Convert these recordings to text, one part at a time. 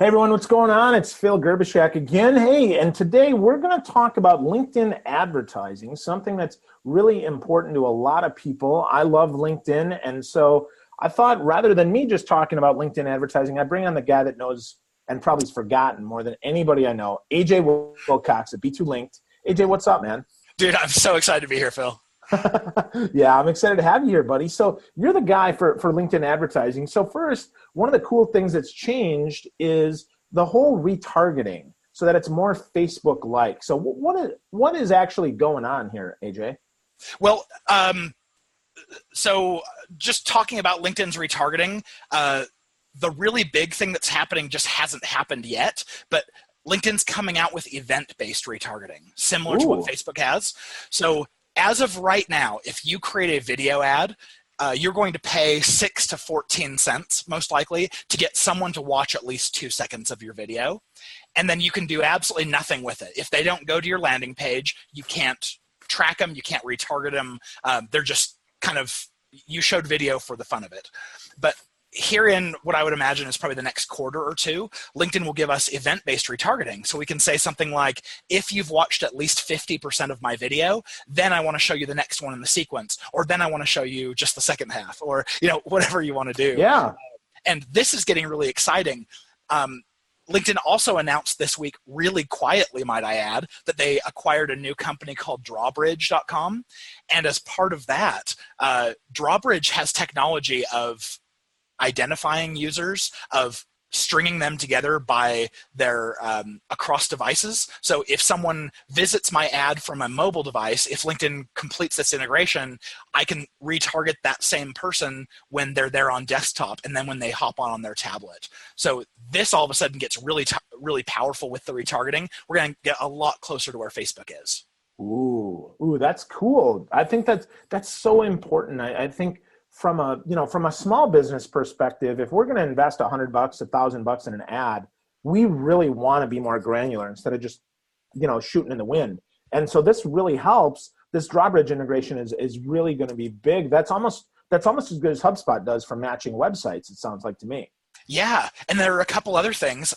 Hey everyone, what's going on? It's Phil Gerbishak again. Hey, and today we're going to talk about LinkedIn advertising, something that's really important to a lot of people. I love LinkedIn, and so I thought rather than me just talking about LinkedIn advertising, I'd bring on the guy that knows and probably has forgotten more than anybody I know, AJ Wilcox at B2 Linked. AJ, what's up, man? Dude, I'm so excited to be here, Phil. Yeah, I'm excited to have you here, buddy. So you're the guy for LinkedIn advertising. So first, one of the cool things that's changed is the whole retargeting so that it's more Facebook-like. So what is actually going on here, AJ? Well, so just talking about LinkedIn's retargeting, the really big thing that's happening just hasn't happened yet, but LinkedIn's coming out with event-based retargeting, similar to what Facebook has. So as of right now, if you create a video ad, you're going to pay 6 to 14 cents, most likely, to get someone to watch at least 2 seconds of your video. And then you can do absolutely nothing with it. If they don't go to your landing page, you can't track them, you can't retarget them. They're just kind of, you showed video for the fun of it. But herein, what I would imagine is probably the next quarter or two, LinkedIn will give us event-based retargeting. So we can say something like, if you've watched at least 50% of my video, then I want to show you the next one in the sequence, or then I want to show you just the second half, or whatever you want to do. Yeah. And this is getting really exciting. LinkedIn also announced this week, really quietly, might I add, that they acquired a new company called Drawbridge.com. And as part of that, Drawbridge has technology of identifying users, of stringing them together by their across devices. So if someone visits my ad from a mobile device, if LinkedIn completes this integration, I can retarget that same person when they're there on desktop and then when they hop on their tablet. So this all of a sudden gets really powerful with the retargeting. We're going to get a lot closer to where Facebook is. Ooh, that's cool. I think that's so important. I think from a small business perspective, if we're going to invest $100, $1,000 in an ad, we really want to be more granular instead of just, shooting in the wind. And so this really helps. This Drawbridge integration is really going to be big. That's almost as good as HubSpot does for matching websites, it sounds like to me. Yeah, and there are a couple other things.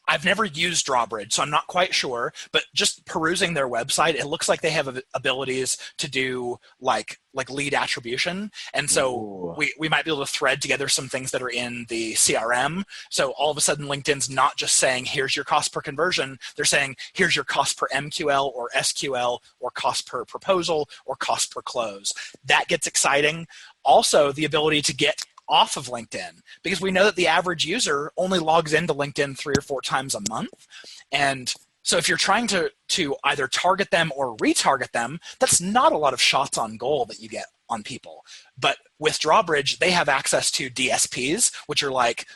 I've never used Drawbridge, so I'm not quite sure, but just perusing their website, it looks like they have abilities to do like lead attribution. And so we might be able to thread together some things that are in the CRM. So all of a sudden, LinkedIn's not just saying, here's your cost per conversion. They're saying, here's your cost per MQL or SQL or cost per proposal or cost per close. That gets exciting. Also, the ability to get off of LinkedIn, because we know that the average user only logs into LinkedIn 3 or 4 times a month. And so if you're trying to either target them or retarget them, that's not a lot of shots on goal that you get on people. But with Drawbridge, they have access to DSPs, which are like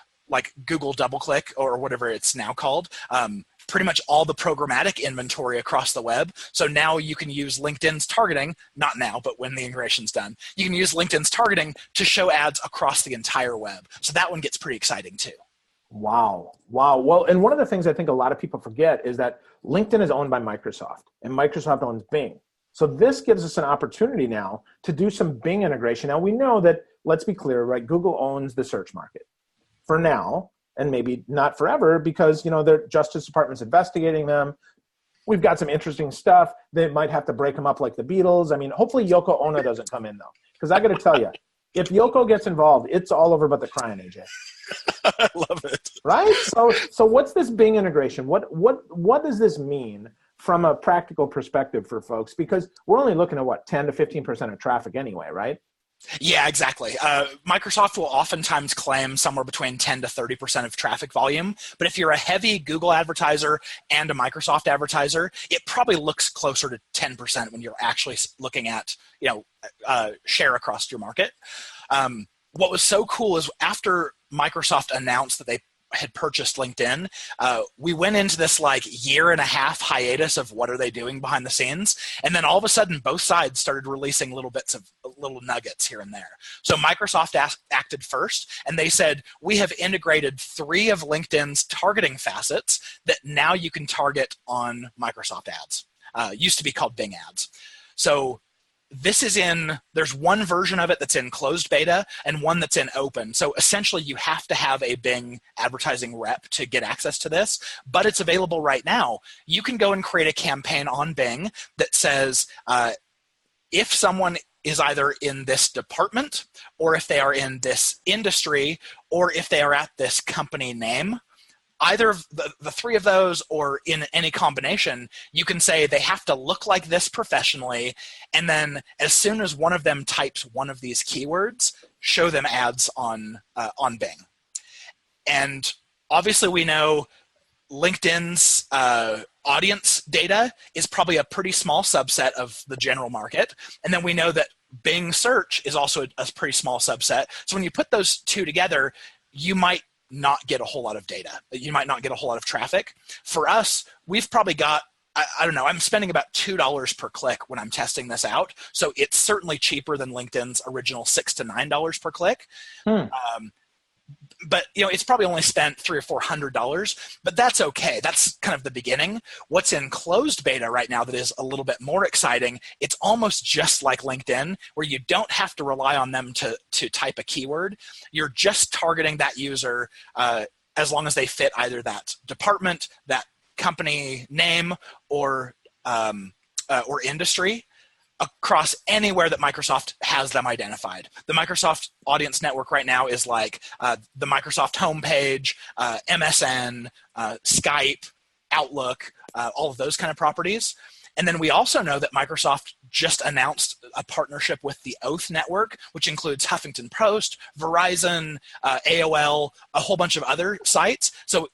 Google DoubleClick or whatever it's now called. Pretty much all the programmatic inventory across the web. So now you can use LinkedIn's targeting, not now, but when the integration's done, you can use LinkedIn's targeting to show ads across the entire web. So that one gets pretty exciting too. Wow. Well, and one of the things I think a lot of people forget is that LinkedIn is owned by Microsoft, and Microsoft owns Bing. So this gives us an opportunity now to do some Bing integration. Now we know that, let's be clear, right? Google owns the search market for now, and maybe not forever, because their Justice Department's investigating them. We've got some interesting stuff. They might have to break them up like the Beatles. I mean, hopefully Yoko Ono doesn't come in though, because I got to tell you, if Yoko gets involved, it's all over but the crying, AJ. I love it. Right? So what's this Bing integration? What does this mean from a practical perspective for folks? Because we're only looking at 10 to 15% of traffic anyway, right? Yeah, exactly. Microsoft will oftentimes claim somewhere between 10 to 30% of traffic volume. But if you're a heavy Google advertiser and a Microsoft advertiser, it probably looks closer to 10% when you're actually looking at share across your market. What was so cool is after Microsoft announced that they had purchased LinkedIn, we went into this year and a half hiatus of what are they doing behind the scenes. And then all of a sudden, both sides started releasing little bits of little nuggets here and there. So Microsoft acted first, and they said, we have integrated 3 of LinkedIn's targeting facets that now you can target on Microsoft ads. Used to be called Bing ads. So there's one version of it that's in closed beta and one that's in open. So essentially you have to have a Bing advertising rep to get access to this, but it's available right now. You can go and create a campaign on Bing that says, if someone is either in this department, or if they are in this industry, or if they are at this company name, either of the three of those or in any combination, you can say they have to look like this professionally, and then as soon as one of them types one of these keywords, show them ads on Bing. And obviously we know LinkedIn's audience data is probably a pretty small subset of the general market. And then we know that Bing search is also a pretty small subset. So when you put those two together, you might not get a whole lot of data. You might not get a whole lot of traffic. For us, we've probably got, I don't know, I'm spending about $2 per click when I'm testing this out. So it's certainly cheaper than LinkedIn's original $6 to $9 per click. But it's probably only spent $300 or $400, but that's okay. That's kind of the beginning. What's in closed beta right now that is a little bit more exciting, it's almost just like LinkedIn, where you don't have to rely on them to type a keyword. You're just targeting that user as long as they fit either that department, that company name, or industry, across anywhere that Microsoft has them identified. The Microsoft Audience Network right now is like the Microsoft homepage, MSN, Skype, Outlook, all of those kind of properties. And then we also know that Microsoft just announced a partnership with the Oath Network, which includes Huffington Post, Verizon, AOL, a whole bunch of other sites. So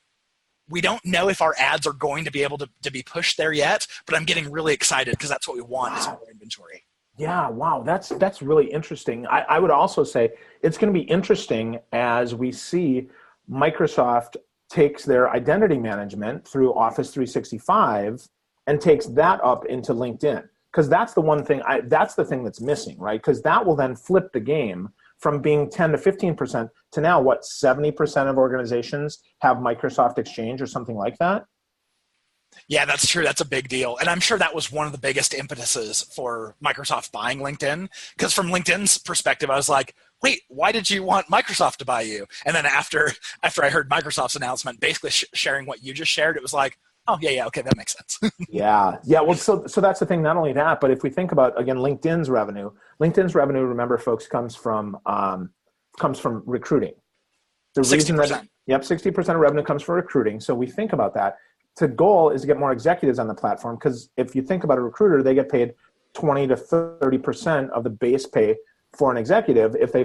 we don't know if our ads are going to be able to be pushed there yet, but I'm getting really excited because that's what we want is more inventory. Yeah, wow, that's really interesting. I would also say it's going to be interesting as we see Microsoft takes their identity management through Office 365 and takes that up into LinkedIn, because that's the one thing, that's the thing that's missing, right? Because that will then flip the game from being 10 to 15% to now, 70% of organizations have Microsoft Exchange or something like that? Yeah, that's true. That's a big deal. And I'm sure that was one of the biggest impetuses for Microsoft buying LinkedIn, because from LinkedIn's perspective, I was like, wait, why did you want Microsoft to buy you? And then after I heard Microsoft's announcement, basically sharing what you just shared, it was like, oh, yeah, okay, that makes sense. Yeah. Well, so that's the thing. Not only that, but if we think about, again, LinkedIn's revenue, remember, folks, comes from recruiting. The 60%. reason that 60% of revenue comes from recruiting. So we think about that. The goal is to get more executives on the platform, because if you think about a recruiter, they get paid 20 to 30% of the base pay for an executive if they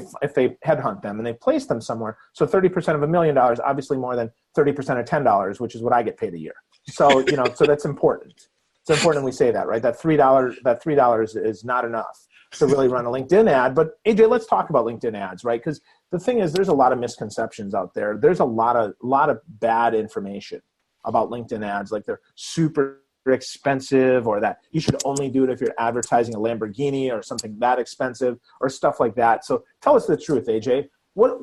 headhunt them and they place them somewhere. So 30% of $1 million, obviously more than 30% of $10, which is what I get paid a year. So, so that's important. It's important we say that, right? That $3 is not enough to really run a LinkedIn ad. But AJ, let's talk about LinkedIn ads, right? Because the thing is, there's a lot of misconceptions out there. There's a lot of bad information about LinkedIn ads, like they're super expensive, or that you should only do it if you're advertising a Lamborghini or something that expensive, or stuff like that. So tell us the truth, AJ. What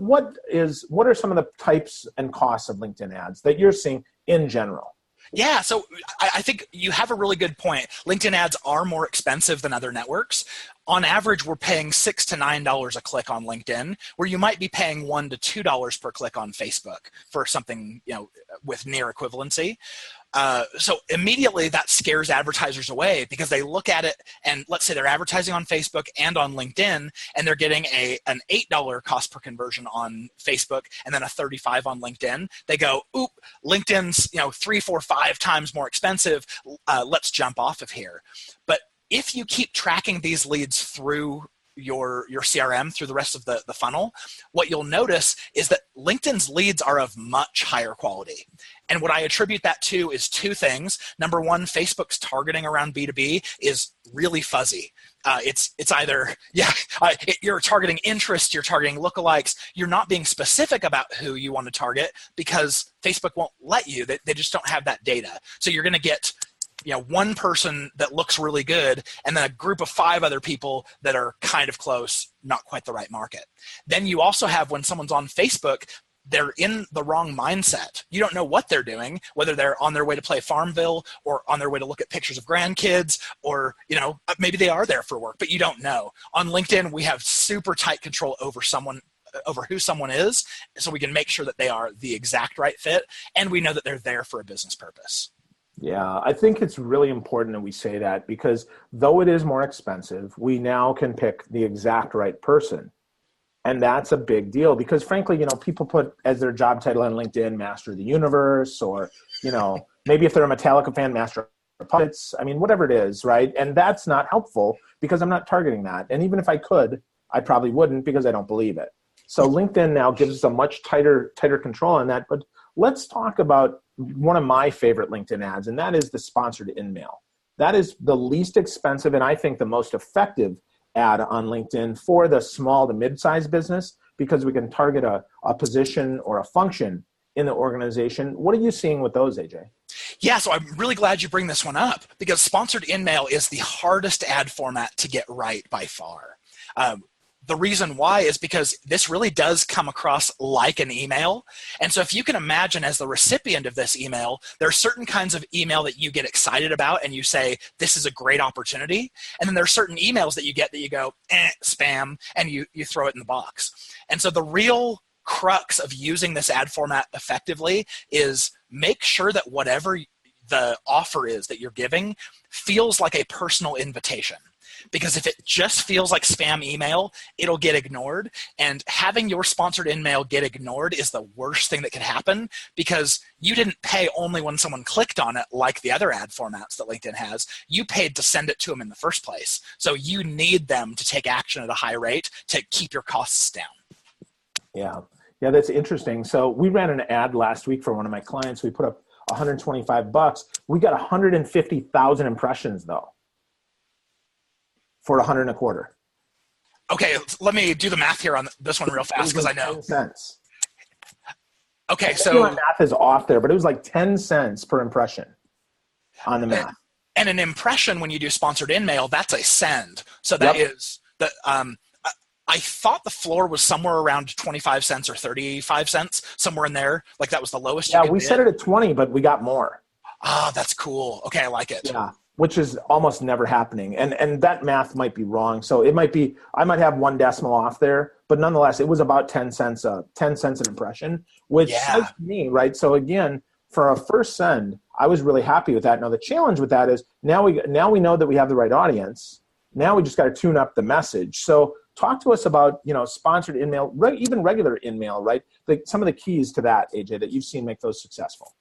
are some of the types and costs of LinkedIn ads that you're seeing in general? Yeah, so I think you have a really good point. LinkedIn ads are more expensive than other networks. On average, we're paying $6 to $9 a click on LinkedIn, where you might be paying $1 to $2 per click on Facebook for something with near equivalency. So immediately that scares advertisers away, because they look at it and let's say they're advertising on Facebook and on LinkedIn, and they're getting an $8 cost per conversion on Facebook and then a $35 on LinkedIn. They go, oop, LinkedIn's 3, 4, 5 times more expensive. Let's jump off of here. But if you keep tracking these leads through your CRM, through the rest of the funnel, what you'll notice is that LinkedIn's leads are of much higher quality. And what I attribute that to is two things. Number one, Facebook's targeting around B2B is really fuzzy. It's either, you're targeting interest, you're targeting lookalikes, you're not being specific about who you want to target because Facebook won't let you. They just don't have that data. So you're going to get one person that looks really good and then a group of 5 other people that are kind of close, not quite the right market. Then you also have, when someone's on Facebook, they're in the wrong mindset. You don't know what they're doing, whether they're on their way to play Farmville or on their way to look at pictures of grandkids, or, maybe they are there for work, but you don't know. On LinkedIn, we have super tight control over who someone is, so we can make sure that they are the exact right fit, and we know that they're there for a business purpose. Yeah, I think it's really important that we say that, because though it is more expensive, we now can pick the exact right person. And that's a big deal, because frankly, people put as their job title on LinkedIn, Master of the Universe, or, maybe if they're a Metallica fan, Master of Puppets, whatever it is, right? And that's not helpful, because I'm not targeting that. And even if I could, I probably wouldn't, because I don't believe it. So LinkedIn now gives us a much tighter control on that. But let's talk about one of my favorite LinkedIn ads, and that is the sponsored in-mail. That is the least expensive and I think the most effective ad on LinkedIn for the small to mid-sized business, because we can target a position or a function in the organization. What are you seeing with those, AJ? Yeah, so I'm really glad you bring this one up, because sponsored in-mail is the hardest ad format to get right by far. The reason why is because this really does come across like an email. And so if you can imagine, as the recipient of this email, there are certain kinds of email that you get excited about and you say, this is a great opportunity. And then there are certain emails that you get that you go, spam, and you throw it in the box. And so the real crux of using this ad format effectively is make sure that whatever the offer is that you're giving feels like a personal invitation. Because if it just feels like spam email, it'll get ignored. And having your sponsored email get ignored is the worst thing that could happen, because you didn't pay only when someone clicked on it like the other ad formats that LinkedIn has. You paid to send it to them in the first place. So you need them to take action at a high rate to keep your costs down. Yeah, that's interesting. So we ran an ad last week for one of my clients. We put up $125. We got 150,000 impressions though, for $100 and a quarter. Okay, let me do the math here on this one real fast, because I know. 10 cents. Okay, so my math is off there, but it was like 10 cents per impression on the math. And an impression, when you do sponsored in-mail, that's a send. So that is that. I thought the floor was somewhere around 25 cents or 35 cents, somewhere in there. Like that was the lowest. Yeah, we set it at 20, but we got more. Ah, that's cool. Okay, I like it. Yeah. Which is almost never happening. And that math might be wrong. So it might be, I might have one decimal off there, but nonetheless, it was about 10 cents an impression, which says to me, right? So again, for a first send, I was really happy with that. Now the challenge with that is now we know that we have the right audience. Now we just got to tune up the message. So talk to us about, sponsored in-mail, even regular in-mail, right? Some of the keys to that, AJ, that you've seen make those successful.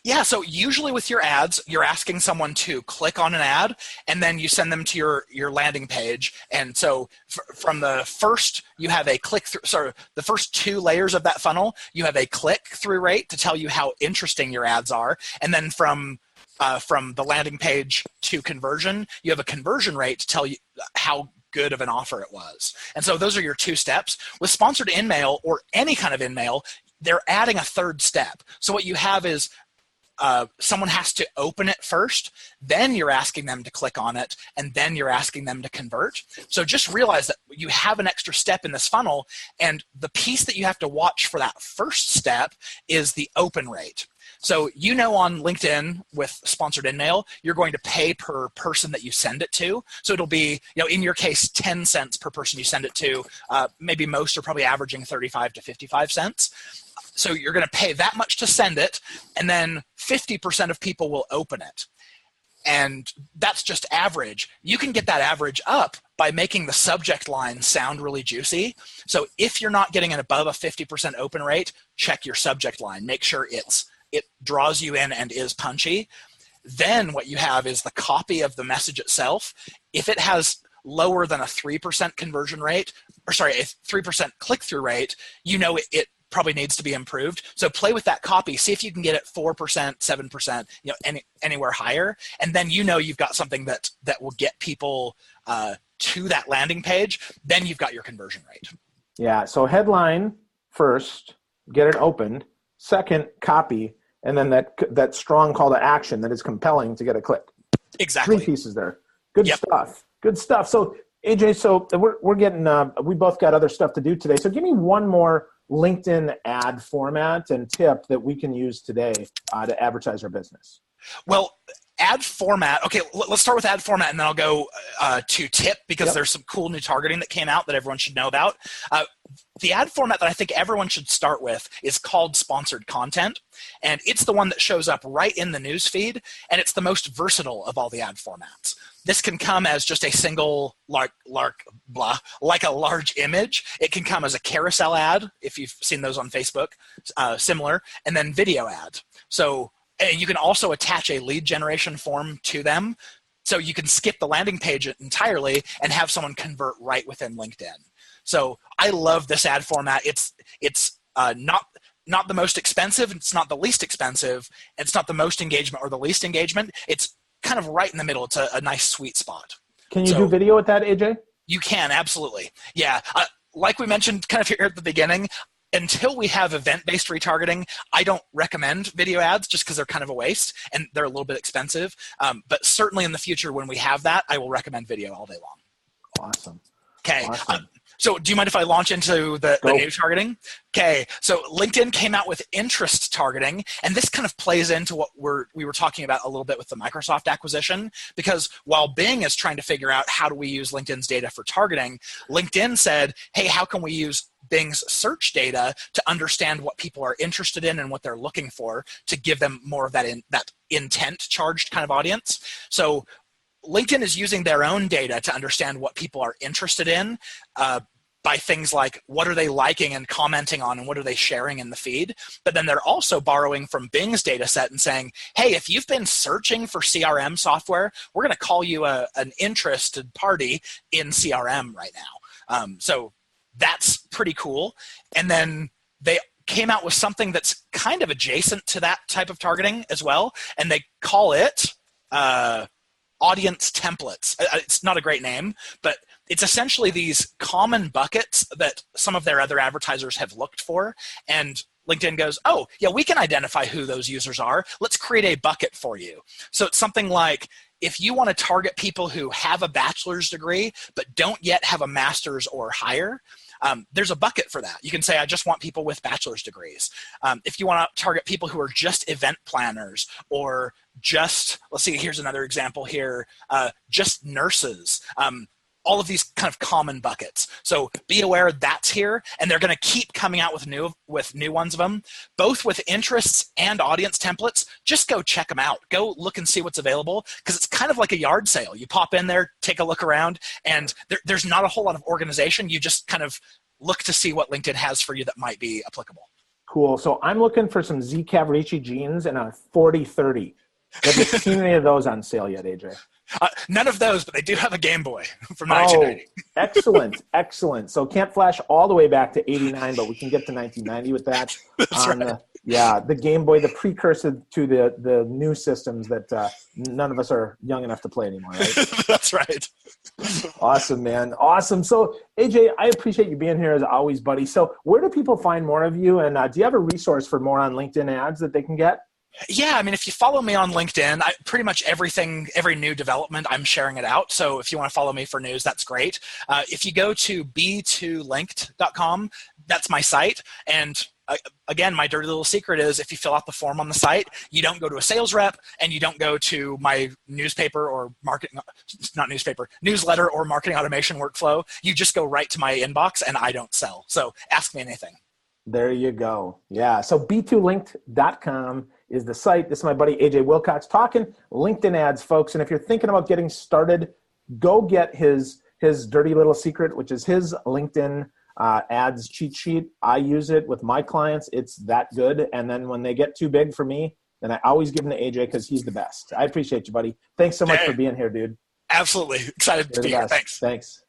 Yeah, so usually with your ads, you're asking someone to click on an ad, and then you send them to your landing page. And so from the first, you have a click-through. So the first two layers of that funnel, you have a click-through rate to tell you how interesting your ads are. And then from the landing page to conversion, you have a conversion rate to tell you how good of an offer it was. And so those are your two steps. With sponsored in-mail or any kind of in-mail, they're adding a third step. So what you have is someone has to open it first, then you're asking them to click on it, and then you're asking them to convert. So just realize that you have an extra step in this funnel, and the piece that you have to watch for that first step is the open rate. So on LinkedIn with sponsored in-mail, you're going to pay per person that you send it to. So it'll be, in your case, 10 cents per person you send it to. Maybe most are probably averaging 35 to 55 cents. So you're going to pay that much to send it, and then 50% of people will open it. And that's just average. You can get that average up by making the subject line sound really juicy. So if you're not getting an above a 50% open rate, check your subject line. Make sure it draws you in and is punchy. Then what you have is the copy of the message itself. If it has lower than a 3% conversion rate, a 3% click-through rate, it probably needs to be improved. So play with that copy. See if you can get it 4%, 7%, anywhere higher. And then you've got something that will get people to that landing page. Then you've got your conversion rate. Yeah, so headline first, get it opened. Second, copy. And then that strong call to action that is compelling to get a click. Exactly. 3 pieces there. Good stuff. Good stuff. So AJ, we're getting, we both got other stuff to do today. So give me one more LinkedIn ad format and tip that we can use today to advertise our business? Well, ad format. Okay, let's start with ad format, and then I'll go to tip, because there's some cool new targeting that came out that everyone should know about. The ad format that I think everyone should start with is called sponsored content, and it's the one that shows up right in the news feed, and it's the most versatile of all the ad formats. This can come as just a single like a large image. It can come as a carousel ad, if you've seen those on Facebook, similar, and then video ad. So and you can also attach a lead generation form to them, so you can skip the landing page entirely and have someone convert right within LinkedIn. So I love this ad format. It's not the most expensive. It's not the least expensive. It's not the most engagement or the least engagement. It's kind of right in the middle. It's a nice sweet spot. Can you do video with that, AJ? You can, absolutely. Yeah. Like we mentioned kind of here at the beginning, until we have event-based retargeting, I don't recommend video ads just because they're kind of a waste and they're a little bit expensive. But certainly in the future, when we have that, I will recommend video all day long. Awesome. Okay. Awesome. So do you mind if I launch into the new targeting? Okay, so LinkedIn came out with interest targeting, and this kind of plays into what we were talking about a little bit with the Microsoft acquisition, because while Bing is trying to figure out how do we use LinkedIn's data for targeting, LinkedIn said, hey, how can we use Bing's search data to understand what people are interested in and what they're looking for to give them more of that intent charged kind of audience. So LinkedIn is using their own data to understand what people are interested in by things like what are they liking and commenting on and what are they sharing in the feed. But then they're also borrowing from Bing's data set and saying, hey, if you've been searching for CRM software, we're going to call you an interested party in CRM right now. So that's pretty cool. And then they came out with something that's kind of adjacent to that type of targeting as well, and they call it audience templates. It's not a great name, but it's essentially these common buckets that some of their other advertisers have looked for. And LinkedIn goes, oh, yeah, we can identify who those users are. Let's create a bucket for you. So it's something like, if you want to target people who have a bachelor's degree but don't yet have a master's or higher, there's a bucket for that. You can say, I just want people with bachelor's degrees. If you want to target people who are just event planners or just, let's see, here's another example here, just nurses. All of these kind of common buckets. So be aware that's here, and they're going to keep coming out with new ones of them, both with interests and audience templates. Just go check them out. Go look and see what's available, because it's kind of like a yard sale. You pop in there, take a look around, and there's not a whole lot of organization. You just kind of look to see what LinkedIn has for you that might be applicable. Cool. So I'm looking for some Z Cavaricci jeans and a 40-30. Have you seen any of those on sale yet, AJ? None of those, but they do have a Game Boy from 1990. Excellent, excellent. So can't flash all the way back to 89, but we can get to 1990 with that. That's right. The Game Boy, the precursor to the new systems that none of us are young enough to play anymore, right? That's right. Awesome, man. Awesome. So, AJ, I appreciate you being here as always, buddy. So where do people find more of you? And do you have a resource for more on LinkedIn ads that they can get? Yeah, I mean, if you follow me on LinkedIn, pretty much every new development, I'm sharing it out. So if you want to follow me for news, that's great. If you go to b2linked.com, that's my site. And again, my dirty little secret is if you fill out the form on the site, you don't go to a sales rep and you don't go to my newsletter or marketing automation workflow. You just go right to my inbox, and I don't sell. So ask me anything. There you go. Yeah. So b2linked.com is the site. This is my buddy AJ Wilcox talking LinkedIn ads, folks. And if you're thinking about getting started, go get his dirty little secret, which is his LinkedIn ads cheat sheet. I use it with my clients. It's that good. And then when they get too big for me, then I always give them to AJ because he's the best. I appreciate you, buddy. Thanks so much for being here, dude. Absolutely. Excited to be here. Thanks. Thanks.